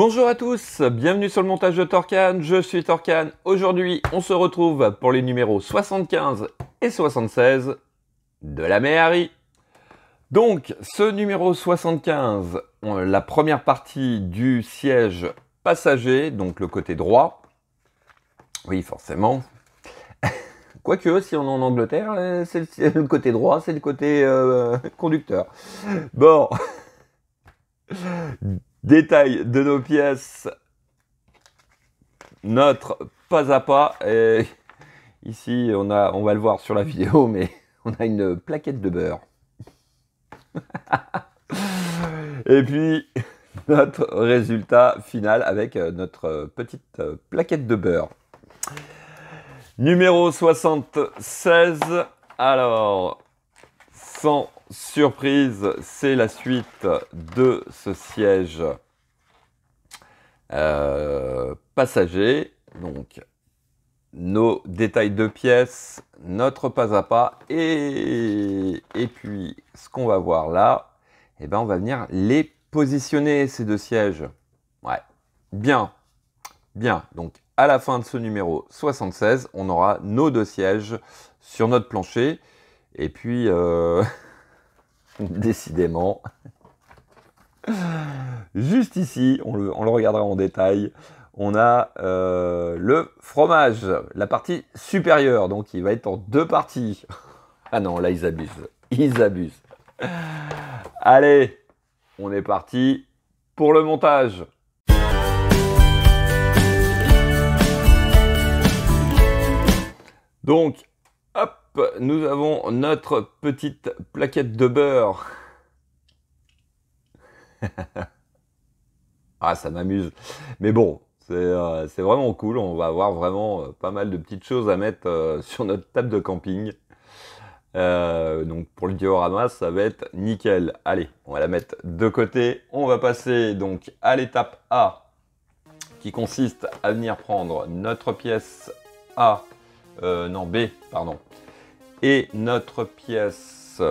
Bonjour à tous, bienvenue sur le montage de Torcan, je suis Torcan. Aujourd'hui, on se retrouve pour les numéros 75 et 76 de la Méhari. Donc, ce numéro 75, la première partie du siège passager, donc le côté droit. Oui, forcément. Quoique, si on est en Angleterre, c'est le côté droit, c'est le côté conducteur. Bon. Détail de nos pièces, notre pas à pas. Et ici, on va le voir sur la vidéo, mais on a une plaquette de beurre. Et puis, notre résultat final avec notre petite plaquette de beurre. Numéro 76. Alors, sans surprise, c'est la suite de ce siège passager. Donc, nos détails de pièces, notre pas à pas, et puis ce qu'on va voir là, eh ben, on va venir les positionner, ces deux sièges. Ouais, bien, bien. Donc, à la fin de ce numéro 76, on aura nos deux sièges sur notre plancher. Et puis, décidément, juste ici, on le regardera en détail, on a le fromage, la partie supérieure. Donc, il va être en deux parties. Ah non, là, ils abusent. Ils abusent. Allez, on est parti pour le montage. Donc, hop, nous avons notre petite plaquette de beurre. Ah, ça m'amuse. Mais bon, c'est vraiment cool. On va avoir vraiment pas mal de petites choses à mettre sur notre table de camping. Donc, pour le diorama, ça va être nickel. Allez, on va la mettre de côté. On va passer donc à l'étape A, qui consiste à venir prendre notre pièce A. Non, B, pardon. Et notre pièce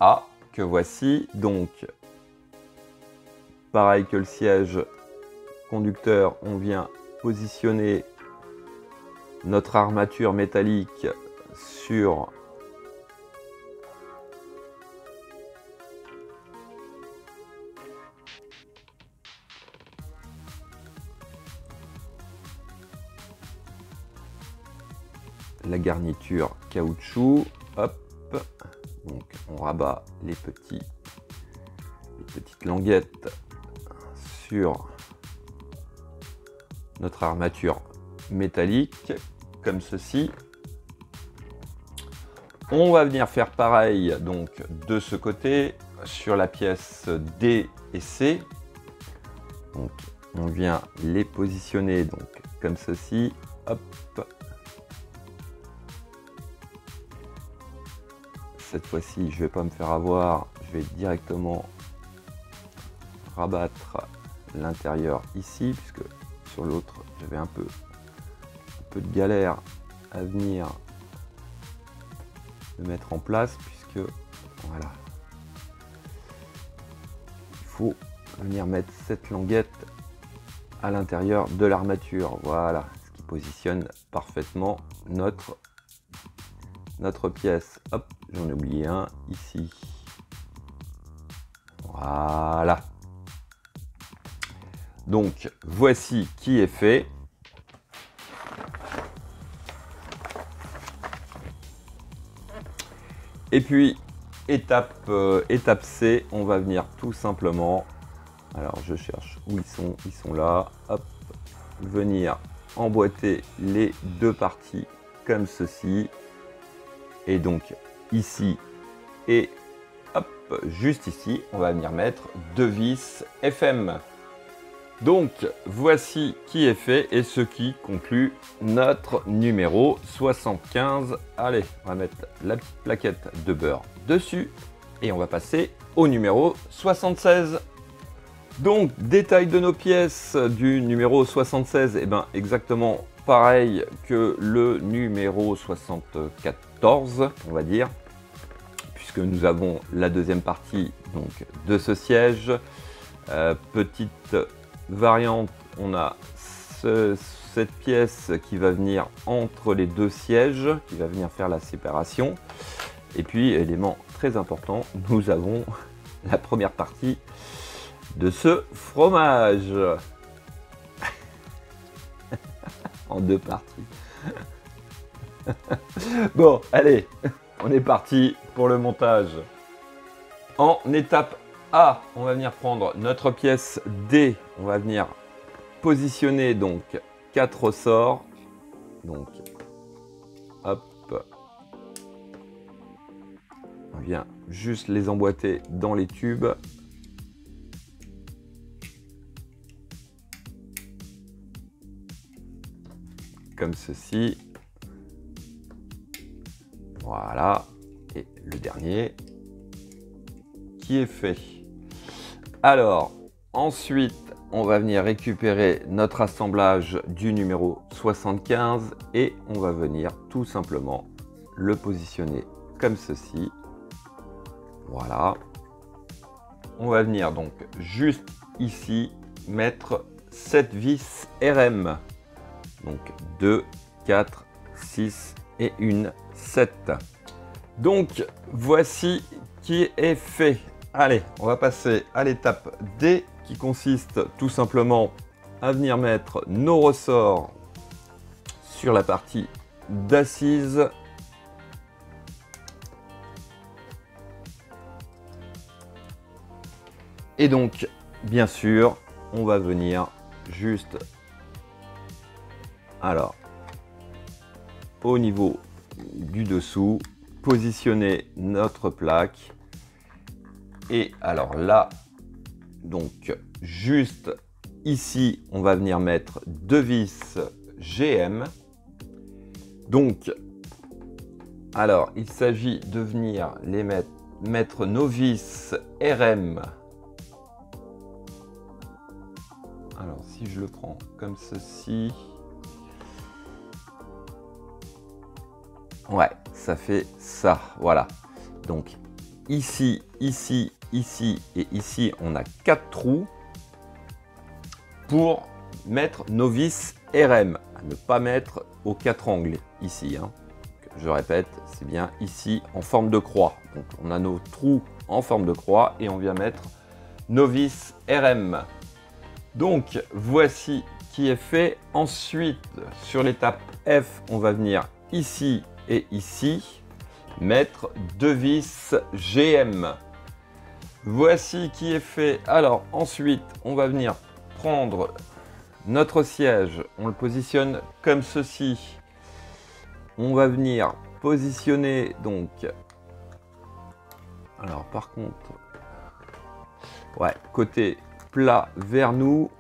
A, que voici. Donc, pareil que le siège conducteur, on vient positionner notre armature métallique sur la garniture caoutchouc. Hop, donc on rabat les petites languettes sur notre armature métallique comme ceci. On va venir faire pareil donc de ce côté sur la pièce D et C. Donc on vient les positionner donc comme ceci. Hop. Cette fois-ci, je ne vais pas me faire avoir, je vais directement rabattre l'intérieur ici, puisque sur l'autre, j'avais un peu de galère à venir le mettre en place, puisque voilà, il faut venir mettre cette languette à l'intérieur de l'armature. Voilà, ce qui positionne parfaitement notre pièce. Hop, j'en ai oublié un ici. Voilà. Donc, voici qui est fait. Et puis, étape C, on va venir tout simplement, alors je cherche où ils sont là, hop, venir emboîter les deux parties comme ceci. Et donc ici et hop, juste ici, on va venir mettre deux vis FM. Donc voici qui est fait et ce qui conclut notre numéro 75. Allez, on va mettre la petite plaquette de beurre dessus et on va passer au numéro 76. Donc détail de nos pièces du numéro 76, et ben exactement pareil que le numéro 74, on va dire, puisque nous avons la deuxième partie donc, de ce siège. Petite variante, on a cette pièce qui va venir entre les deux sièges, qui va venir faire la séparation. Et puis, élément très important, nous avons la première partie de ce fromage. En deux parties. Bon, allez, on est parti pour le montage. En étape A, on va venir prendre notre pièce D. On va venir positionner donc 4 ressorts. Donc, hop. On vient juste les emboîter dans les tubes. Comme ceci. Voilà. Et le dernier qui est fait. Alors, ensuite, on va venir récupérer notre assemblage du numéro 75 et on va venir tout simplement le positionner comme ceci. Voilà. On va venir donc juste ici mettre cette vis RM. Donc 2, 4, 6 et une 7. Donc voici qui est fait. Allez, on va passer à l'étape D qui consiste tout simplement à venir mettre nos ressorts sur la partie d'assise. Et donc, bien sûr, on va venir juste, alors, au niveau du dessous, positionner notre plaque. Et alors là, donc, juste ici, on va venir mettre deux vis GM. Donc, alors, il s'agit de venir les mettre nos vis RM. Alors, si je le prends comme ceci, ouais, ça fait ça, voilà. Donc, ici, ici, ici et ici, on a 4 trous pour mettre nos vis RM, à ne pas mettre aux 4 angles ici. Hein. Je répète, c'est bien ici en forme de croix. Donc, on a nos trous en forme de croix et on vient mettre nos vis RM. Donc, voici qui est fait. Ensuite, sur l'étape F, on va venir ici et ici mettre deux vis GM. Voici qui est fait. Alors, ensuite, on va venir prendre notre siège. On le positionne comme ceci. On va venir positionner donc... Alors, par contre... Ouais, côté... plat vers nous,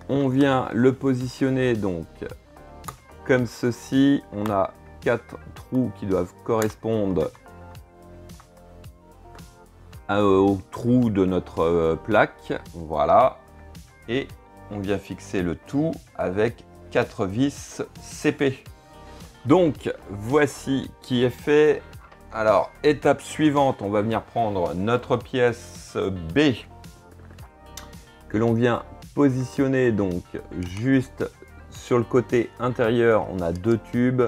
on vient le positionner donc comme ceci. On a 4 trous qui doivent correspondre au trou de notre plaque, voilà, et on vient fixer le tout avec 4 vis CP. Donc voici qui est fait. Alors, étape suivante, on va venir prendre notre pièce B que l'on vient positionner donc juste sur le côté intérieur. On a 2 tubes.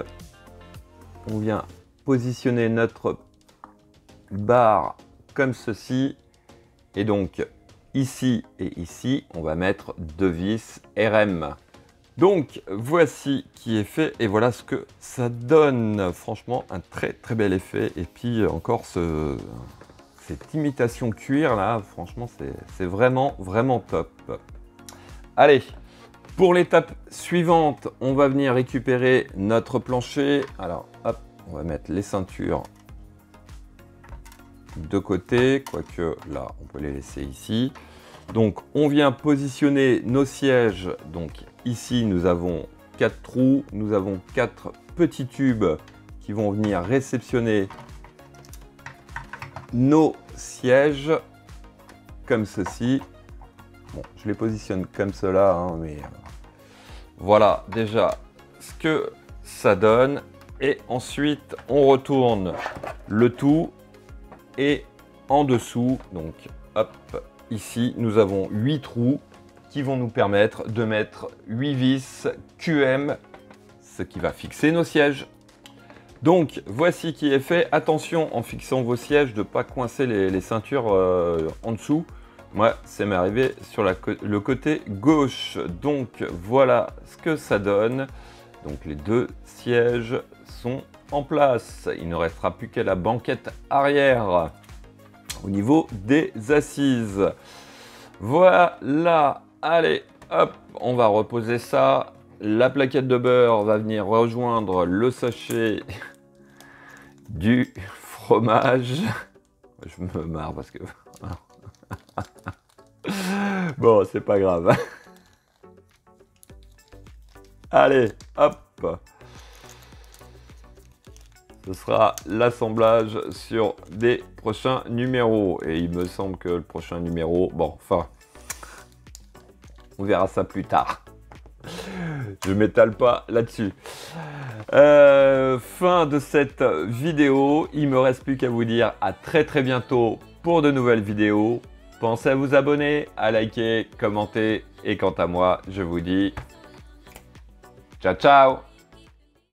On vient positionner notre barre comme ceci. Et donc, ici et ici, on va mettre 2 vis RM. Donc voici qui est fait et voilà ce que ça donne. Franchement un très très bel effet. Et puis encore cette imitation cuir là, franchement c'est vraiment vraiment top. Allez, pour l'étape suivante, on va venir récupérer notre plancher. Alors hop, on va mettre les ceintures de côté, quoique là on peut les laisser ici. Donc on vient positionner nos sièges. Donc ici nous avons 4 trous, nous avons 4 petits tubes qui vont venir réceptionner nos sièges comme ceci. Bon, je les positionne comme cela, hein, mais voilà déjà ce que ça donne. Et ensuite, on retourne le tout. Et en dessous, donc hop, ici, nous avons 8 trous qui vont nous permettre de mettre 8 vis QM, ce qui va fixer nos sièges. Donc, voici qui est fait. Attention, en fixant vos sièges, de ne pas coincer les ceintures en dessous. Moi, ça m'est arrivé sur le côté gauche. Donc, voilà ce que ça donne. Donc, les 2 sièges sont en place. Il ne restera plus qu'à la banquette arrière au niveau des assises. Voilà. Allez, hop, on va reposer ça. La plaquette de beurre va venir rejoindre le sachet du fromage. Je me marre parce que... Bon, c'est pas grave. Allez, hop. Ce sera l'assemblage sur des prochains numéros. Et il me semble que le prochain numéro... Bon, enfin... On verra ça plus tard. Je m'étale pas là-dessus. Fin de cette vidéo. Il me reste plus qu'à vous dire à très bientôt pour de nouvelles vidéos. Pensez à vous abonner, à liker, commenter. Et quant à moi, je vous dis ciao ciao.